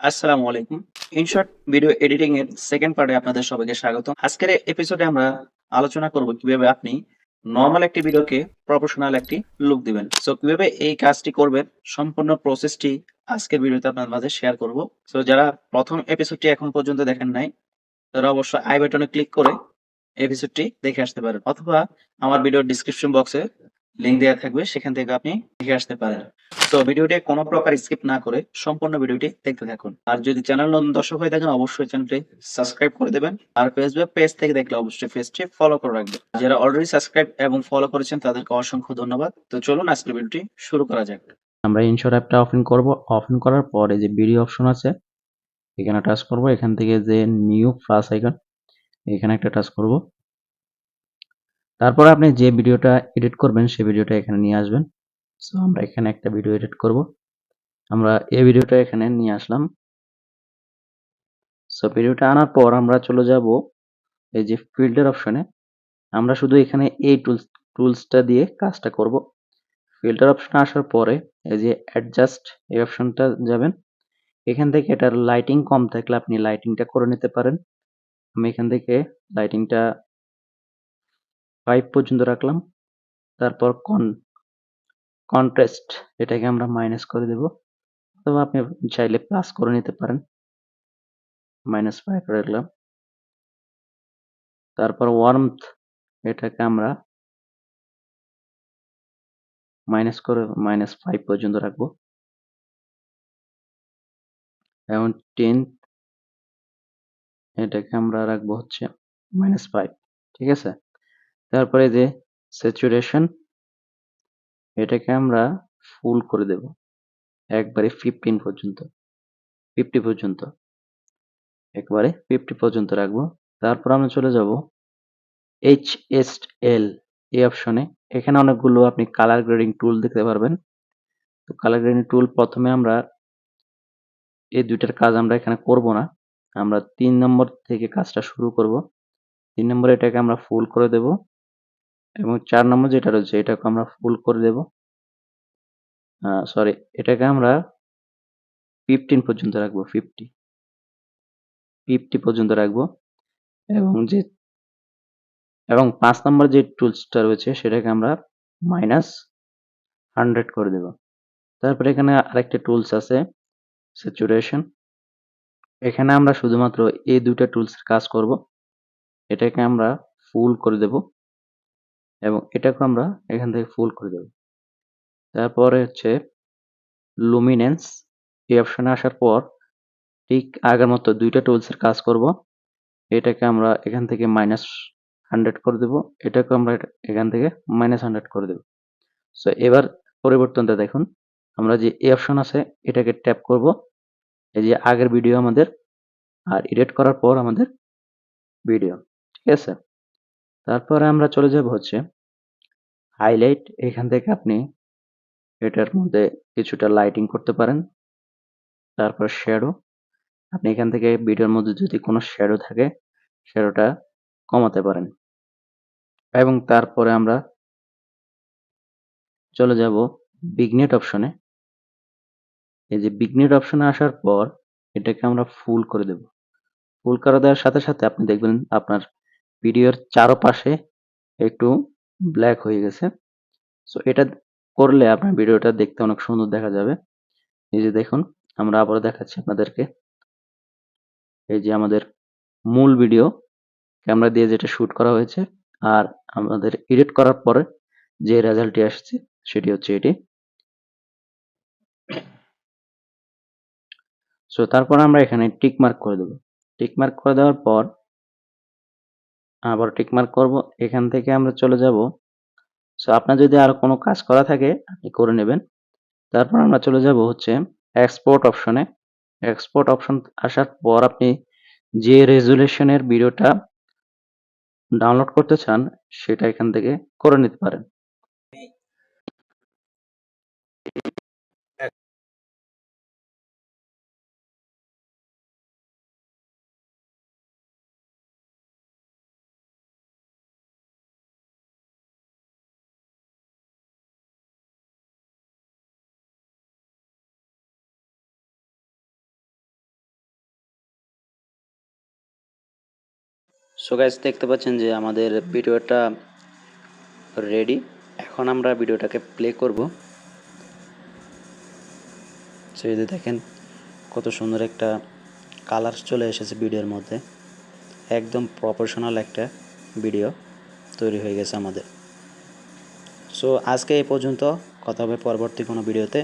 আসসালামু আলাইকুম। InShot video editing এর সেকেন্ড পার্টে আপনাদের সবাইকে স্বাগতম। আজকের এপিসোডে আমরা আলোচনা করব কিভাবে আপনি নরমাল একটি ভিডিওকে প্রফেশনাল একটি লুক দিবেন। সো কিভাবে এই কাজটি করবেন সম্পূর্ণ প্রসেসটি আজকের ভিডিওতে আপনাদের মাঝে শেয়ার করব। সো যারা প্রথম এপিসোডটি এখন পর্যন্ত দেখেন নাই তারা অবশ্যই আই বাটনে ক্লিক করে এপিসোডটি দেখে আসতে পারেন অথবা আমার ভিডিওর ডেসক্রিপশন বক্সে লিংক দেওয়া থাকবে সেখান থেকে আপনি দেখে আসতে পারেন। তো ভিডিওটি কোনো প্রকার স্কিপ না করে সম্পূর্ণ ভিডিওটি দেখতে থাকুন। আর যদি চ্যানেল নতুন দর্শক হয়ে থাকেন অবশ্যই চ্যানেলটি সাবস্ক্রাইব করে দেবেন। আর ফেসবুক পেজ থেকে দেখলে অবশ্যই পেজটি ফলো করে রাখবেন। যারা অলরেডি সাবস্ক্রাইব এবং ফলো করেছেন তাদেরকে অসংখ্য ধন্যবাদ। তো চলুন আজকের ভিডিওটি শুরু করা যাক। আমরা ইনশর্ট অ্যাপটা ওপেন করব। ওপেন করার পরে যে ভিডিও অপশন আছে এখানে টাচ করব। এখান থেকে যে নিউ প্লাস আইকন এখানে একটা টাচ করব। তারপর আপনি যে ভিডিওটা এডিট করবেন সেই ভিডিওটা এখানে নিয়ে আসবেন। সো আমরা এখানে একটা ভিডিও এডিট করব। আমরা এই ভিডিওটা এখানে নিয়ে আসলাম। সো ভিডিওটা আনার পর আমরা চলে যাব এই যে ফিল্টার অপশনে। আমরা শুধু এখানে এই টুলসটা দিয়ে কাজটা করব। ফিল্টার অপশনে আসার পরে এই যে অ্যাডজাস্ট এই অপশনটা যাবেন। এখান থেকে এটার লাইটিং কম থাকলে আপনি লাইটিংটা করে নিতে পারেন। আমি এখান থেকে লাইটিংটা 5 পর্যন্ত রাখলাম। তারপর কন্ট্রাস্ট এটাকে আমরা মাইনাস করে দেব, অথবা আপনি চাইলে প্লাস করে নিতে পারেন। -5 রাখলাম। তারপর ওয়ার্মথ এটাকে আমরা মাইনাস করে -5 পর্যন্ত রাখবো। এবং টেন্থ এটাকে আমরা রাখবো হচ্ছে -5। ঠিক আছে? তারপরে যে স্যাচুরেশন এটাকে আমরা ফুল করে দেব একবারে 15 পর্যন্ত, 50 পর্যন্ত, একবারে 50 পর্যন্ত রাখবো। তারপর আমরা চলে যাব HSL এই অপশনে। এখানে অনেকগুলো আপনি কালার গ্রেডিং টুল দেখতে পারবেন। তো কালার গ্রেডিং টুল প্রথমে আমরা এই দুইটার কাজ আমরা এখানে করব না। আমরা 3 নম্বর থেকে কাজটা শুরু করব। 3 নম্বরে এটাকে আমরা ফুল করে দেব এবং 4 নম্বর যেটা রয়েছে এটাকে আমরা ফুল করে দেব। সরি, এটাকে আমরা 15 পর্যন্ত রাখবো। 50 পর্যন্ত রাখবো এবং যে এবং 5 নম্বর যে টুলসটা রয়েছে সেটাকে আমরা -100 করে দেব। তারপরে এখানে আরেকটা টুলস আছে স্যাচুরেশন। এখানে আমরা শুধুমাত্র এই দুইটা টুলসের কাজ করব। এটাকে আমরা ফুল করে দেব এবং এটাকে আমরা এখান থেকে ফুল করে দেব। তারপরে হচ্ছে লুমিনেন্স এই অপশনে আসার পর ঠিক আগের মতো দুইটা টুলসের কাজ করব। এটাকে আমরা এখান থেকে -100 করে দেব। এটাকে আমরা এখান থেকে -100 করে দেব। সো এবার পরিবর্তনটা দেখুন। আমরা যে এই অপশন আছে এটাকে ট্যাপ করব। এই যে আগের ভিডিও আমাদের, আর এডিট করার পর আমাদের ভিডিও। ঠিক আছে? তারপরে আমরা চলে যাব হচ্ছে হাইলাইট। এখান থেকে আপনি এটার মধ্যে কিছুটা লাইটিং করতে পারেন। তারপর শ্যাডো, আপনি এখান থেকে ভিডিওর মধ্যে যদি কোনো শ্যাডো থাকে শ্যাডোটা কমাতে পারেন। এবং তারপরে আমরা চলে যাব ভিগনেট অপশনে। এই যে ভিগনেট অপশনে আসার পর এটাকে আমরা ফুল করে দেব। ফুল করে দেওয়ার সাথে সাথে আপনি দেখবেন আপনার ভিডিওর চারপাশে একটু ব্ল্যাক হয়ে গেছে। সো এটা করলে আপনার ভিডিওটা দেখতে অনেক সুন্দর দেখা যাবে। এই যে দেখুন, আমরা আবারও দেখাচ্ছি আপনাদেরকে। এই যে আমাদের মূল ভিডিও ক্যামেরা দিয়ে যেটা শুট করা হয়েছে, আর আমাদের এডিট করার পরে যে রেজাল্টটি আসছে সেটি হচ্ছে এটি। সো তারপর আমরা এখানে টিক মার্ক করে দেব। টিক মার্ক করে দেওয়ার পর আবার টিক মার্ক করব। এখান থেকে আমরা চলে যাব। সো আপনার যদি আরো কোনো কাজ করা থাকে আপনি করে নেবেন। তারপর আমরা চলে যাব হচ্ছে এক্সপোর্ট অপশনে। এক্সপোর্ট অপশন আসার পর আপনি যে রেজুলেশনের ভিডিওটা ডাউনলোড করতে চান সেটা এখান থেকে করে নিতে পারেন। সো গাইস, দেখতে পাচ্ছেন যে আমাদের ভিডিওটা রেডি। এখন আমরা ভিডিওটাকে প্লে করব। সো এই যে দেখেন কত সুন্দর একটা কালার চলে এসেছে ভিডিওর মধ্যে। একদম প্রফেশনাল একটা ভিডিও তৈরি হয়ে গেছে আমাদের। সো আজকে এই পর্যন্ত, কথা হবে পরবর্তী কোনো ভিডিওতে।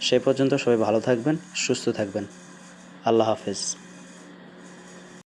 সেই পর্যন্ত সবাই ভালো থাকবেন, সুস্থ থাকবেন। আল্লাহ হাফেজ।